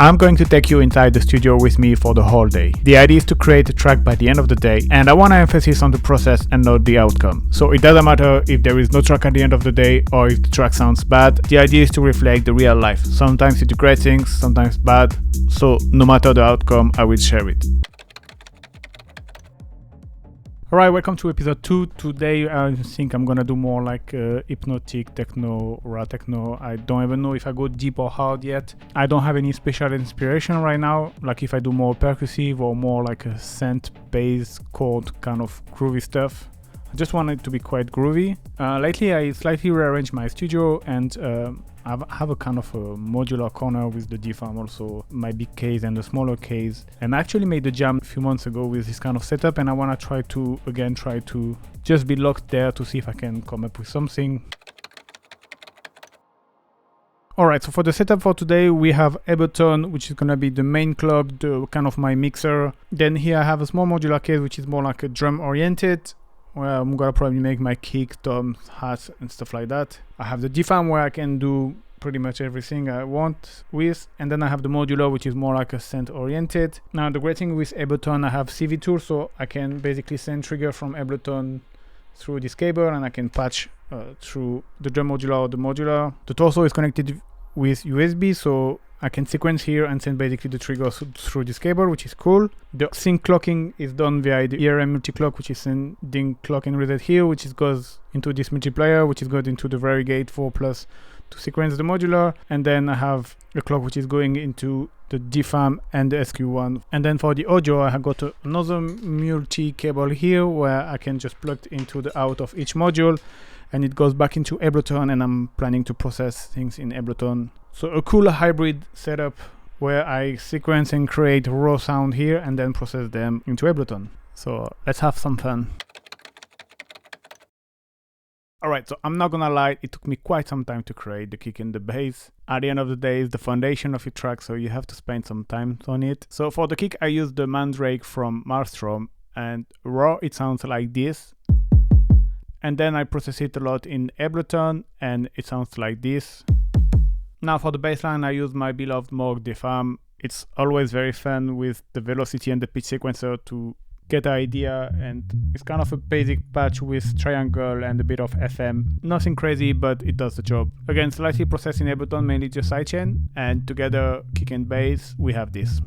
I'm going to take you inside the studio with me for the whole day. The idea is to create a track by the end of the day, and I want to emphasize on the process and not the outcome. So it doesn't matter if there is no track at the end of the day or if the track sounds bad. The idea is to reflect the real life. Sometimes you do great things, sometimes bad. So no matter the outcome, I will share it. Alright, welcome to episode 2. Today I think I'm gonna do more like Hypnotic Techno, raw techno. I don't even know if I go deep or hard yet. I don't have any special inspiration right now, like if I do more percussive or more like a synth-based chord kind of groovy stuff. I just want it to be quite groovy. Lately I slightly rearranged my studio and I have a kind of a modular corner with the DFAM, also my big case and the smaller case. And I actually made the jam a few months ago with this kind of setup, and I want to try to just be locked there to see if I can come up with something. Alright, so for the setup for today, we have Ableton, which is gonna be the main club, the kind of my mixer. Then here I have a small modular case, which is more like a drum oriented, where I'm gonna probably make my kick, toms, hats and stuff like that. I have the DFAM where I can do pretty much everything I want with, and then I have the modular, which is more like a synth oriented. Now the great thing with Ableton, I have CV tool, so I can basically send trigger from Ableton through this cable, and I can patch through the drum modular or the modular. The torso is connected with USB, so I can sequence here and send basically the triggers through this cable, which is cool. The sync clocking is done via the ERM multi-clock, which is sending clock and reset here, which goes into this multiplier, which is going into the variegate 4+ to sequence the modular. And then I have a clock which is going into the DFAM and the SQ1. And then for the audio, I have got another multi-cable here where I can just plug into the out of each module, and it goes back into Ableton, and I'm planning to process things in Ableton. So a cool hybrid setup where I sequence and create raw sound here and then process them into Ableton. So let's have some fun. Alright, so I'm not gonna lie, it took me quite some time to create the kick and the bass. At the end of the day, it's the foundation of your track, so you have to spend some time on it. So for the kick, I used the Mandrake from Maelstrom, and raw it sounds like this. And then I process it a lot in Ableton, and it sounds like this. Now for the bassline, I use my beloved Moog DFAM. It's always very fun with the velocity and the pitch sequencer to get an idea, and it's kind of a basic patch with triangle and a bit of FM. Nothing crazy, but it does the job. Again, slightly processed in Ableton, mainly just sidechain, and together, kick and bass, we have this.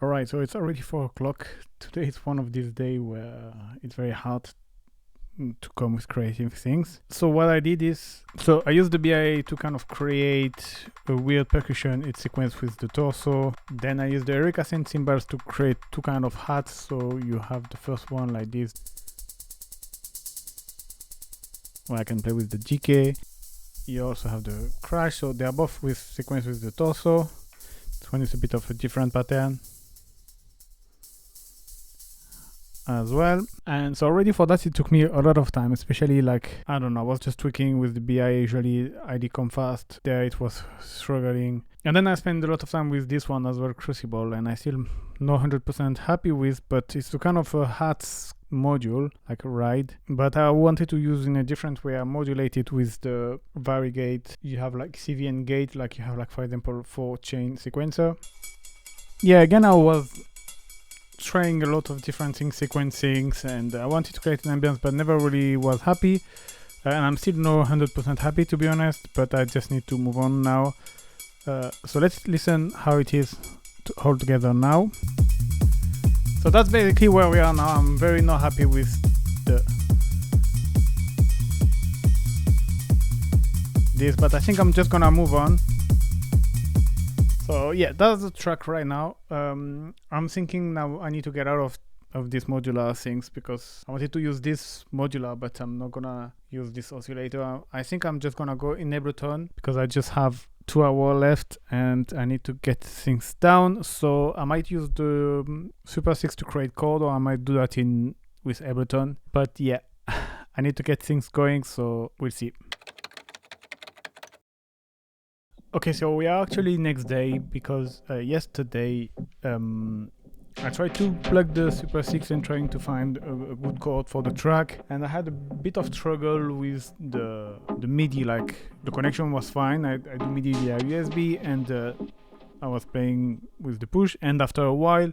Alright, so it's already 4 o'clock. Today is one of these days where it's very hard to come with creative things. So what I did is, I used the BIA to kind of create a weird percussion in sequence with the torso. Then I used the Eureka synth cymbals to create 2 kind of hats. So you have the first one like this, where I can play with the GK. You also have the crash, so they are both with sequence with the torso. This one is a bit of a different pattern as well. And so already for that it took me a lot of time, especially like, I don't know, I was just tweaking with the BI, usually I did come fast. There it was struggling. And then I spent a lot of time with this one as well, Crucible, and I still not 100% happy with, but it's a kind of a hats module, like a ride, but I wanted to use in a different way. I modulate it with the variegate. You have like CV and gate, like you have like, for example, 4-chain sequencer. Yeah, again, I was trying a lot of different things, sequencings, and I wanted to create an ambience, but never really was happy. And I'm still not 100% happy, to be honest, but I just need to move on now. So let's listen how it is to hold together now. So that's basically where we are now. I'm very not happy with this, but I think I'm just gonna move on. So yeah, that's the track right now. I'm thinking now I need to get out of these modular things, because I wanted to use this modular, but I'm not gonna use this oscillator. I think I'm just gonna go in Ableton, because I just have 2 hours left and I need to get things down. So I might use the Super 6 to create chord, or I might do that with Ableton. But yeah, I need to get things going, so we'll see. Okay, so we are actually next day, because yesterday I tried to plug the Super 6 and trying to find a good chord for the track, and I had a bit of struggle with the MIDI. Like, the connection was fine, I do MIDI via USB, and I was playing with the push, and after a while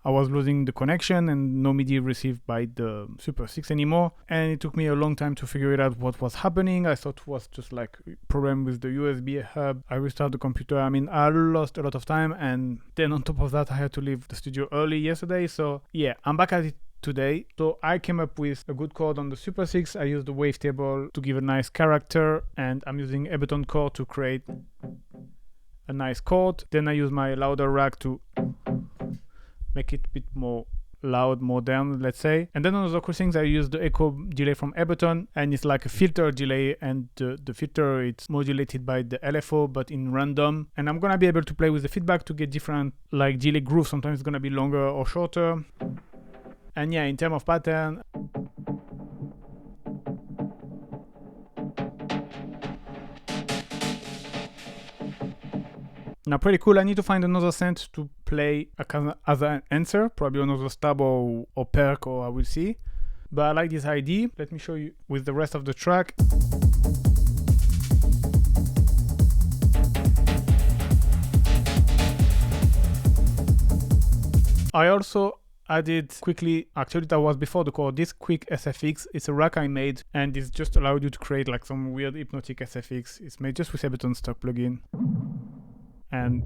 I was losing the connection and no MIDI received by the Super 6 anymore, and it took me a long time to figure it out what was happening. I thought it was just like a problem with the USB hub. I restarted the computer. I mean, I lost a lot of time, and then on top of that I had to leave the studio early yesterday, so yeah, I'm back at it today. So I came up with a good chord on the Super 6. I used the wavetable to give a nice character, and I'm using Ableton chord to create a nice chord. Then I use my Audioreakt to make it a bit more loud, modern, let's say. And then another cool things, I use the echo delay from Ableton, and it's like a filter delay, and the filter, it's modulated by the LFO but in random, and I'm gonna be able to play with the feedback to get different like delay grooves. Sometimes it's gonna be longer or shorter. And yeah, in terms of pattern, now pretty cool. I need to find another synth to play as an answer, probably another Stab or Perc, or I will see. But I like this idea. Let me show you with the rest of the track. I also added quickly, actually that was before the chord, this quick SFX. It's a rack I made, and it's just allowed you to create like some weird hypnotic SFX. It's made just with Ableton stock plugin. And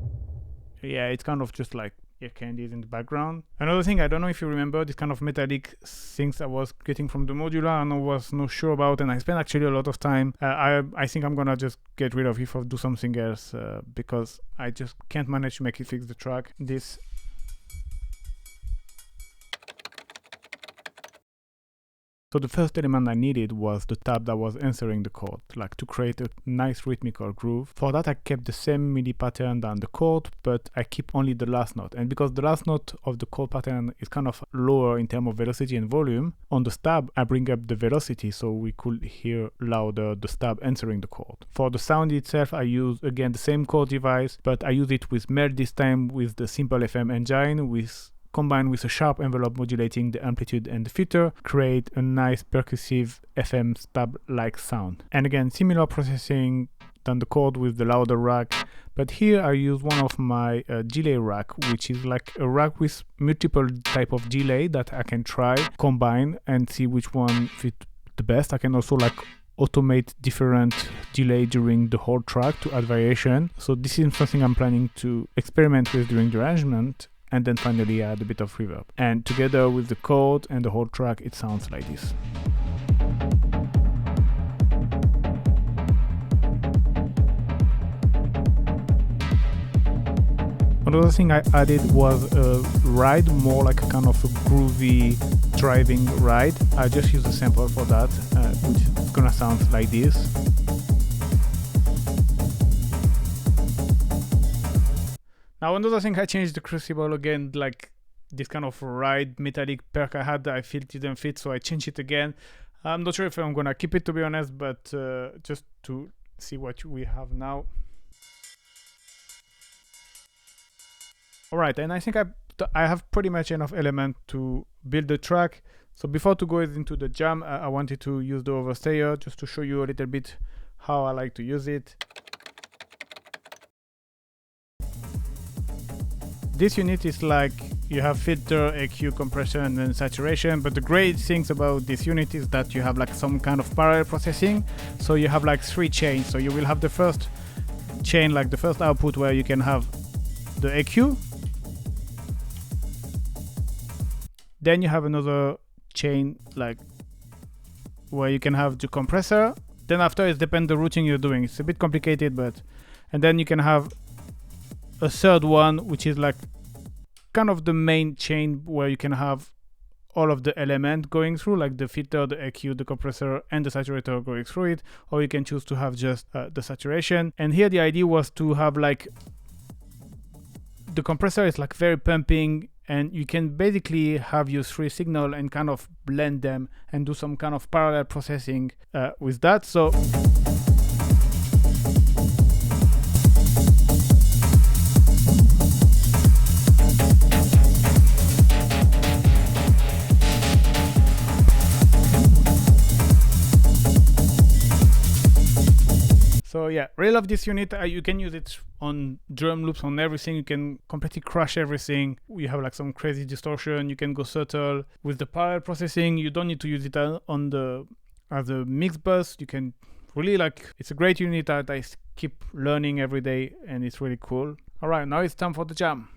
yeah, it's kind of just like candies in the background. Another thing, I don't know if you remember this kind of metallic things I was getting from the modular and I was not sure about, and I spent actually a lot of time. I think I'm gonna just get rid of it or do something else because I just can't manage to make it fix the track. So the first element I needed was the tab that was answering the chord, like to create a nice rhythmical groove. For that I kept the same MIDI pattern than the chord, but I keep only the last note. And because the last note of the chord pattern is kind of lower in terms of velocity and volume, on the stab I bring up the velocity so we could hear louder the stab answering the chord. For the sound itself I use again the same chord device, but I use it with Meld this time with the Simple FM engine, combined with a sharp envelope modulating the amplitude and the filter, create a nice percussive FM stab-like sound. And again, similar processing than the chord with the Audioreakt, but here I use one of my delay rack, which is like a rack with multiple type of delay that I can try, combine, and see which one fit the best. I can also like automate different delay during the whole track to add variation. So this is something I'm planning to experiment with during the arrangement. And then finally add a bit of reverb. And together with the chord and the whole track, it sounds like this. Another thing I added was a ride, more like a kind of a groovy driving ride. I just used a sample for that, which is gonna sound like this. Now another thing, I changed the crucible again, like this kind of ride metallic perk I had, I feel it didn't fit, so I changed it again. I'm not sure if I'm gonna keep it, to be honest, but just to see what we have now. Alright, and I think I have pretty much enough element to build the track. So before to go into the jam, I wanted to use the Overstayer just to show you a little bit how I like to use it. This unit is like you have filter, EQ, compression, and then saturation, but the great things about this unit is that you have like some kind of parallel processing. So you have like 3 chains. So you will have the first chain, like the first output where you can have the EQ. Then you have another chain like where you can have the compressor. Then after it depends the routing you're doing. It's a bit complicated, but and then you can have a third one, which is like kind of the main chain where you can have all of the element going through, like the filter, the EQ, the compressor, and the saturator going through it, or you can choose to have just the saturation. And here the idea was to have like the compressor is like very pumping, and you can basically have your 3 signal and kind of blend them and do some kind of parallel processing with that. So So yeah, really love this unit. You can use it on drum loops, on everything. You can completely crush everything. You have like some crazy distortion. You can go subtle with the parallel processing. You don't need to use it on the as a mix bus. You can really it's a great unit that I keep learning every day, and it's really cool. All right, now it's time for the jam.